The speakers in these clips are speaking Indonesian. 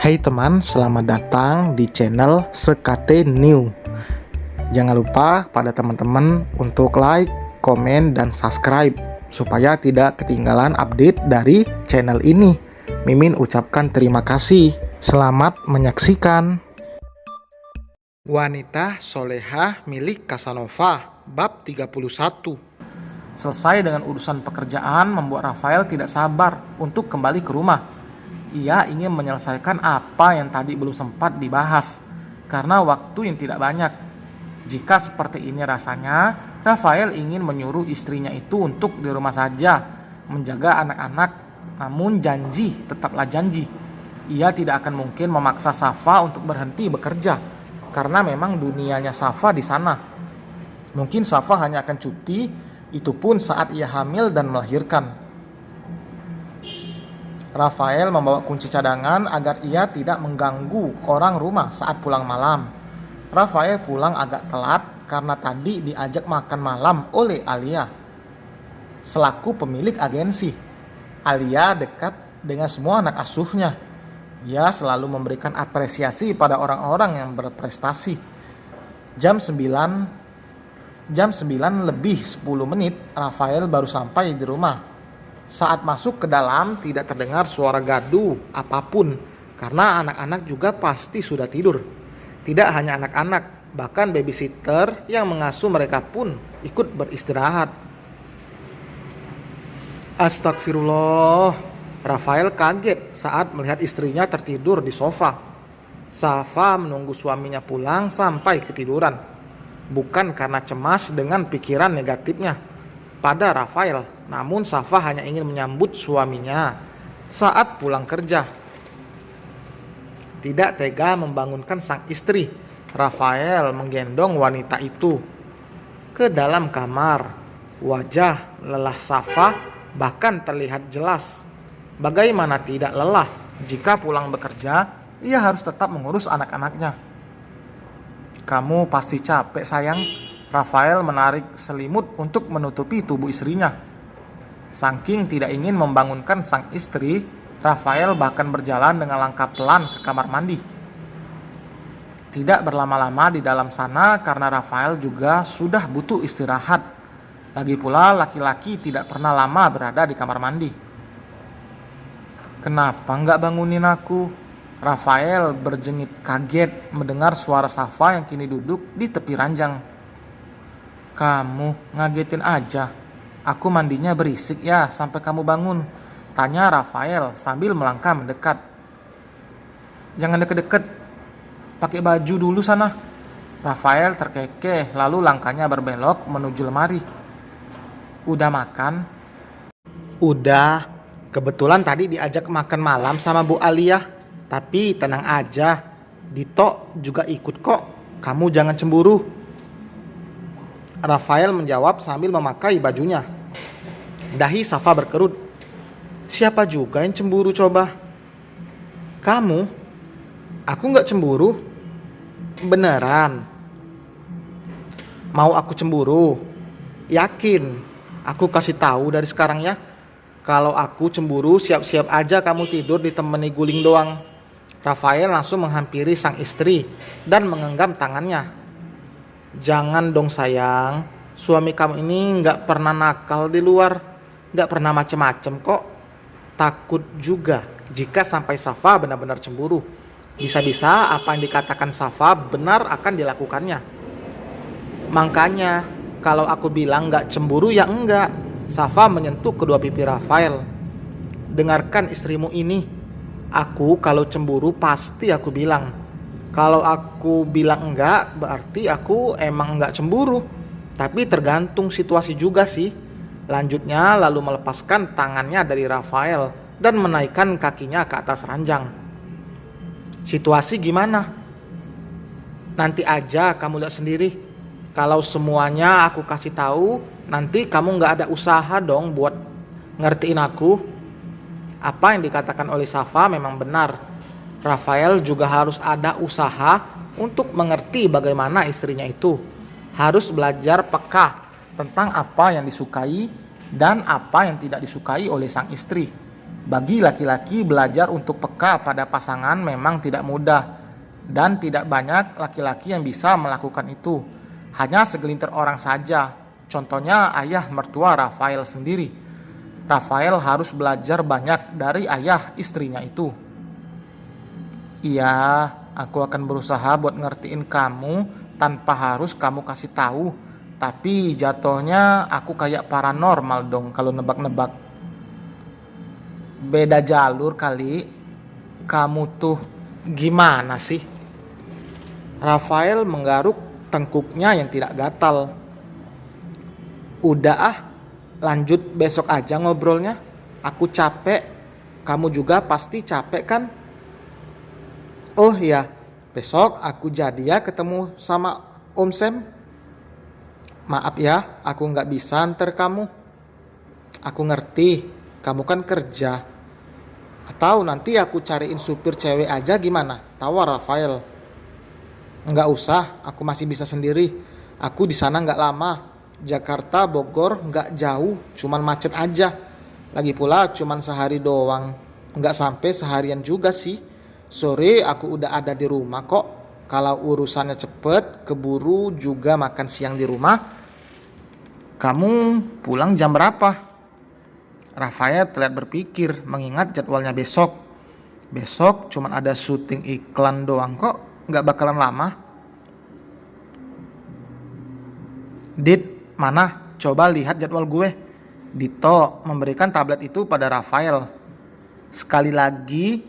Hai teman, selamat datang di channel Sekate New. Jangan lupa pada teman-teman untuk like, komen, dan subscribe supaya tidak ketinggalan update dari channel ini. Mimin ucapkan terima kasih. Selamat menyaksikan. Wanita solehah milik Casanova, bab 31. Selesai dengan urusan pekerjaan membuat Rafael tidak sabar untuk kembali ke rumah. Ia ingin menyelesaikan apa yang tadi belum sempat dibahas, karena waktu yang tidak banyak. Jika seperti ini rasanya, Rafael ingin menyuruh istrinya itu untuk di rumah saja, menjaga anak-anak. Namun janji tetaplah janji. Ia tidak akan mungkin memaksa Safa untuk berhenti bekerja, karena memang dunianya Safa di sana. Mungkin Safa hanya akan cuti, itu pun saat ia hamil dan melahirkan. Rafael membawa kunci cadangan agar ia tidak mengganggu orang rumah saat pulang malam. Rafael pulang agak telat karena tadi diajak makan malam oleh Alia, selaku pemilik agensi. Alia dekat dengan semua anak asuhnya. Ia selalu memberikan apresiasi pada orang-orang yang berprestasi. Jam 9 lebih 10 menit Rafael baru sampai di rumah. Saat masuk ke dalam tidak terdengar suara gaduh apapun, karena anak-anak juga pasti sudah tidur. Tidak hanya anak-anak, bahkan babysitter yang mengasuh mereka pun ikut beristirahat. Astagfirullah, Rafael kaget saat melihat istrinya tertidur di sofa. Safa menunggu suaminya pulang sampai ketiduran, bukan karena cemas dengan pikiran negatifnya pada Rafael, namun Safa hanya ingin menyambut suaminya saat pulang kerja. Tidak tega membangunkan sang istri, Rafael menggendong wanita itu ke dalam kamar. Wajah lelah Safa bahkan terlihat jelas. Bagaimana tidak lelah jika pulang bekerja, ia harus tetap mengurus anak-anaknya. Kamu pasti capek sayang. Rafael menarik selimut untuk menutupi tubuh istrinya. Saking tidak ingin membangunkan sang istri, Rafael bahkan berjalan dengan langkah pelan ke kamar mandi. Tidak berlama-lama di dalam sana karena Rafael juga sudah butuh istirahat. Lagi pula laki-laki tidak pernah lama berada di kamar mandi. Kenapa nggak bangunin aku? Rafael berjengit kaget mendengar suara Safa yang kini duduk di tepi ranjang. Kamu ngagetin aja. Aku mandinya berisik ya sampai kamu bangun, tanya Rafael sambil melangkah mendekat. Jangan deket-deket, pakai baju dulu sana. Rafael terkekeh lalu langkahnya berbelok menuju lemari. Udah makan? Udah, kebetulan tadi diajak makan malam sama Bu Alia. Tapi tenang aja, Dito juga ikut kok, kamu jangan cemburu. Rafael menjawab sambil memakai bajunya. Dahi Safa berkerut. Siapa juga yang cemburu coba? Kamu? Aku gak cemburu. Beneran? Mau aku cemburu? Yakin? Aku kasih tahu dari sekarang ya. Kalau aku cemburu, siap-siap aja kamu tidur ditemani guling doang. Rafael langsung menghampiri sang istri dan menggenggam tangannya. Jangan dong sayang, suami kamu ini gak pernah nakal di luar, gak pernah macem-macem kok. Takut juga jika sampai Safa benar-benar cemburu. Bisa-bisa apa yang dikatakan Safa benar akan dilakukannya. Makanya kalau aku bilang gak cemburu ya enggak. Safa menyentuh kedua pipi Rafael. Dengarkan istrimu ini, aku kalau cemburu pasti aku bilang. Kalau aku bilang enggak, berarti aku emang enggak cemburu. Tapi tergantung situasi juga sih. Lanjutnya lalu melepaskan tangannya dari Rafael dan menaikkan kakinya ke atas ranjang. Situasi gimana? Nanti aja kamu lihat sendiri. Kalau semuanya aku kasih tahu, nanti kamu enggak ada usaha dong buat ngertiin aku. Apa yang dikatakan oleh Safa memang benar. Rafael juga harus ada usaha untuk mengerti bagaimana istrinya itu. Harus belajar peka tentang apa yang disukai dan apa yang tidak disukai oleh sang istri. Bagi laki-laki, belajar untuk peka pada pasangan memang tidak mudah, dan tidak banyak laki-laki yang bisa melakukan itu. Hanya segelintir orang saja. Contohnya ayah mertua Rafael sendiri. Rafael harus belajar banyak dari ayah istrinya itu. Iya, aku akan berusaha buat ngertiin kamu tanpa harus kamu kasih tahu. Tapi jatuhnya aku kayak paranormal dong kalau nebak-nebak. Beda jalur kali. Kamu tuh gimana sih? Rafael menggaruk tengkuknya yang tidak gatal. Udah ah, lanjut besok aja ngobrolnya. Aku capek. Kamu juga pasti capek kan? Oh iya, besok aku jadi ya ketemu sama Om Sam. Maaf ya, aku nggak bisa antar kamu. Aku ngerti, kamu kan kerja. Atau nanti aku cariin supir cewek aja gimana? Tawar Rafael. Nggak usah, aku masih bisa sendiri. Aku di sana nggak lama. Jakarta, Bogor nggak jauh, cuman macet aja. Lagi pula cuman sehari doang. Nggak sampai seharian juga sih. Sore aku udah ada di rumah kok. Kalau urusannya cepet, keburu juga makan siang di rumah. Kamu pulang jam berapa? Rafael terlihat berpikir mengingat jadwalnya besok. Besok cuma ada syuting iklan doang kok, nggak bakalan lama. Dit, mana? Coba lihat jadwal gue. Dito memberikan tablet itu pada Rafael. Sekali lagi,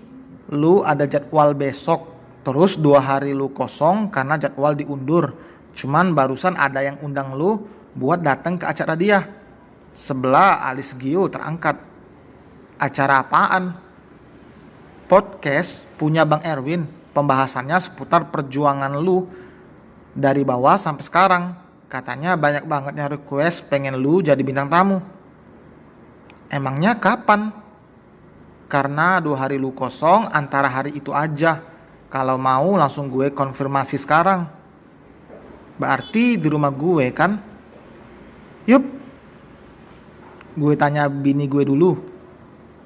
lu ada jadwal besok. Terus 2 hari lu kosong karena jadwal diundur. Cuman barusan ada yang undang lu buat datang ke acara dia. Sebelah alis Gio terangkat. Acara apaan? Podcast punya Bang Erwin. Pembahasannya seputar perjuangan lu dari bawah sampai sekarang. Katanya banyak banget yang request pengen lu jadi bintang tamu. Emangnya kapan? Karena 2 hari lu kosong antara hari itu aja. Kalau mau langsung gue konfirmasi sekarang. Berarti di rumah gue kan? Yup. Gue tanya bini gue dulu.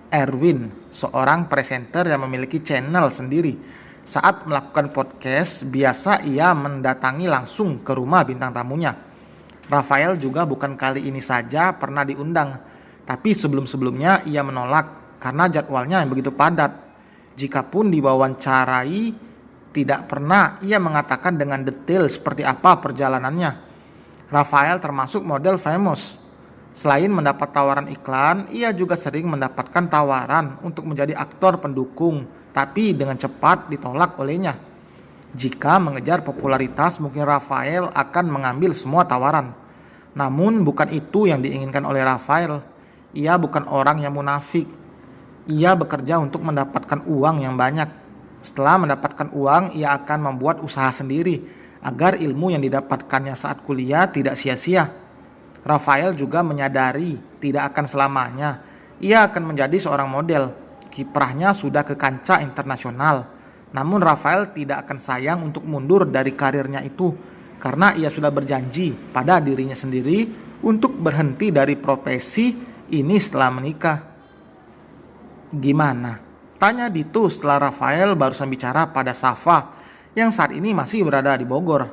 Erwin, seorang presenter yang memiliki channel sendiri. Saat melakukan podcast, biasa ia mendatangi langsung ke rumah bintang tamunya. Rafael juga bukan kali ini saja pernah diundang. Tapi sebelum-sebelumnya ia menolak karena jadwalnya yang begitu padat. Jikapun diwawancarai, tidak pernah ia mengatakan dengan detail seperti apa perjalanannya. Rafael termasuk model famous. Selain mendapat tawaran iklan, ia juga sering mendapatkan tawaran untuk menjadi aktor pendukung, tapi dengan cepat ditolak olehnya. Jika mengejar popularitas, mungkin Rafael akan mengambil semua tawaran. Namun bukan itu yang diinginkan oleh Rafael. Ia bukan orang yang munafik. Ia bekerja untuk mendapatkan uang yang banyak. Setelah mendapatkan uang, ia akan membuat usaha sendiri agar ilmu yang didapatkannya saat kuliah tidak sia-sia. Rafael juga menyadari tidak akan selamanya ia akan menjadi seorang model. Kiprahnya sudah ke kancah internasional. Namun Rafael tidak akan sayang untuk mundur dari karirnya itu karena ia sudah berjanji pada dirinya sendiri untuk berhenti dari profesi ini setelah menikah. Gimana? Tanya Dito setelah Rafael barusan bicara pada Safa yang saat ini masih berada di Bogor.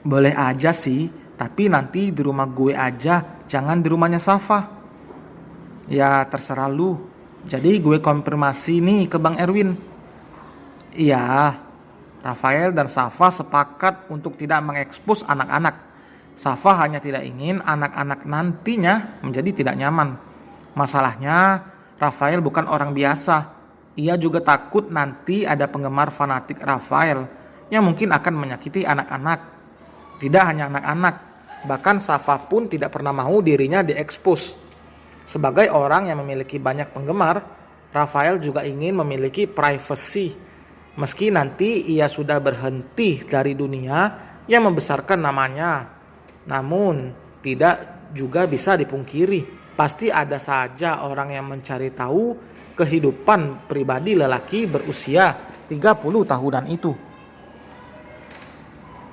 Boleh aja sih, tapi nanti di rumah gue aja, jangan di rumahnya Safa. Ya terserah lu. Jadi gue konfirmasi nih ke Bang Erwin. Iya, Rafael dan Safa sepakat untuk tidak mengekspos anak-anak. Safa hanya tidak ingin anak-anak nantinya menjadi tidak nyaman. Masalahnya, Rafael bukan orang biasa. Ia juga takut nanti ada penggemar fanatik Rafael yang mungkin akan menyakiti anak-anak. Tidak hanya anak-anak, bahkan Safa pun tidak pernah mau dirinya diekspos. Sebagai orang yang memiliki banyak penggemar, Rafael juga ingin memiliki privacy. Meski nanti ia sudah berhenti dari dunia yang membesarkan namanya. Namun, tidak juga bisa dipungkiri. Pasti ada saja orang yang mencari tahu kehidupan pribadi lelaki berusia 30 tahunan itu.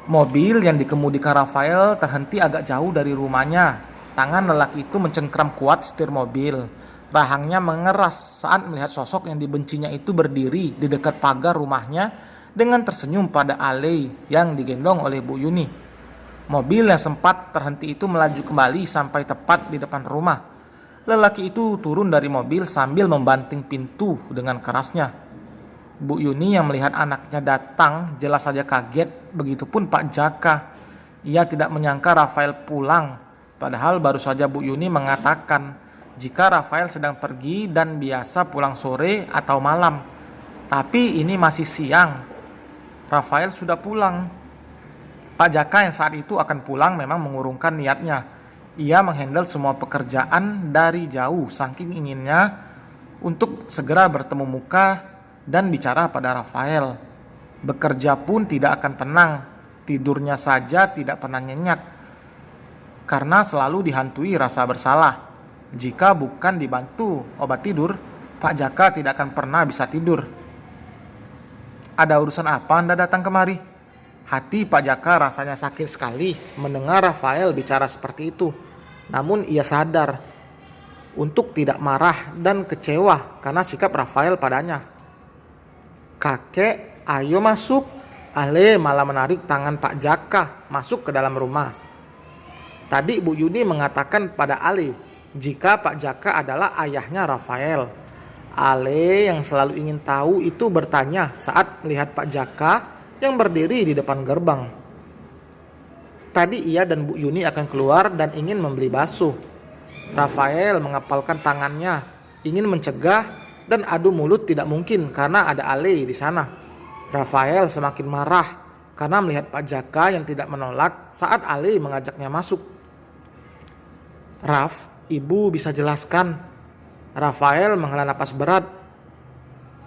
Mobil yang dikemudikan Rafael terhenti agak jauh dari rumahnya. Tangan lelaki itu mencengkram kuat setir mobil. Rahangnya mengeras saat melihat sosok yang dibencinya itu berdiri di dekat pagar rumahnya dengan tersenyum pada Ale yang digendong oleh Bu Yuni. Mobil yang sempat terhenti itu melaju kembali sampai tepat di depan rumah. Lelaki itu turun dari mobil sambil membanting pintu dengan kerasnya. Bu Yuni yang melihat anaknya datang jelas saja kaget, begitupun Pak Jaka. Ia tidak menyangka Rafael pulang, padahal baru saja Bu Yuni mengatakan jika Rafael sedang pergi dan biasa pulang sore atau malam. Tapi ini masih siang. Rafael sudah pulang. Pak Jaka yang saat itu akan pulang memang mengurungkan niatnya. Ia menghandle semua pekerjaan dari jauh saking inginnya untuk segera bertemu muka dan bicara pada Rafael. Bekerja pun tidak akan tenang. Tidurnya saja tidak pernah nyenyak karena selalu dihantui rasa bersalah. Jika bukan dibantu obat tidur, Pak Jaka tidak akan pernah bisa tidur. Ada urusan apa Anda datang kemari? Hati Pak Jaka rasanya sakit sekali mendengar Rafael bicara seperti itu. Namun ia sadar untuk tidak marah dan kecewa karena sikap Rafael padanya. Kakek, ayo masuk. Ale malah menarik tangan Pak Jaka masuk ke dalam rumah. Tadi Bu Yuni mengatakan pada Ale jika Pak Jaka adalah ayahnya Rafael. Ale yang selalu ingin tahu itu bertanya saat melihat Pak Jaka yang berdiri di depan gerbang. Tadi ia dan Bu Yuni akan keluar dan ingin membeli bakso. Rafael mengepalkan tangannya, ingin mencegah dan adu mulut tidak mungkin karena ada Ale di sana. Rafael semakin marah karena melihat Pak Jaka yang tidak menolak saat Ale mengajaknya masuk. Raf, Ibu bisa jelaskan? Rafael menghela napas berat.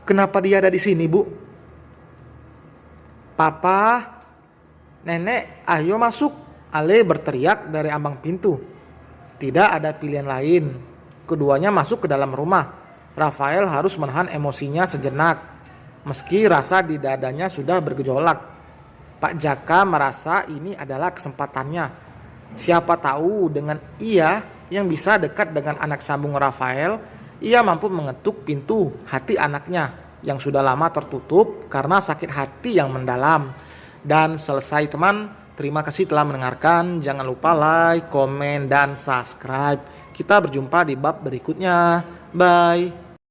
Kenapa dia ada di sini, Bu? Papa, Nenek, ayo masuk. Ale berteriak dari ambang pintu. Tidak ada pilihan lain. Keduanya masuk ke dalam rumah. Rafael harus menahan emosinya sejenak. Meski rasa di dadanya sudah bergejolak. Pak Jaka merasa ini adalah kesempatannya. Siapa tahu dengan ia yang bisa dekat dengan anak sambung Rafael, ia mampu mengetuk pintu hati anaknya yang sudah lama tertutup karena sakit hati yang mendalam. Dan selesai teman, terima kasih telah mendengarkan. Jangan lupa like, komen, dan subscribe. Kita berjumpa di bab berikutnya. Bye.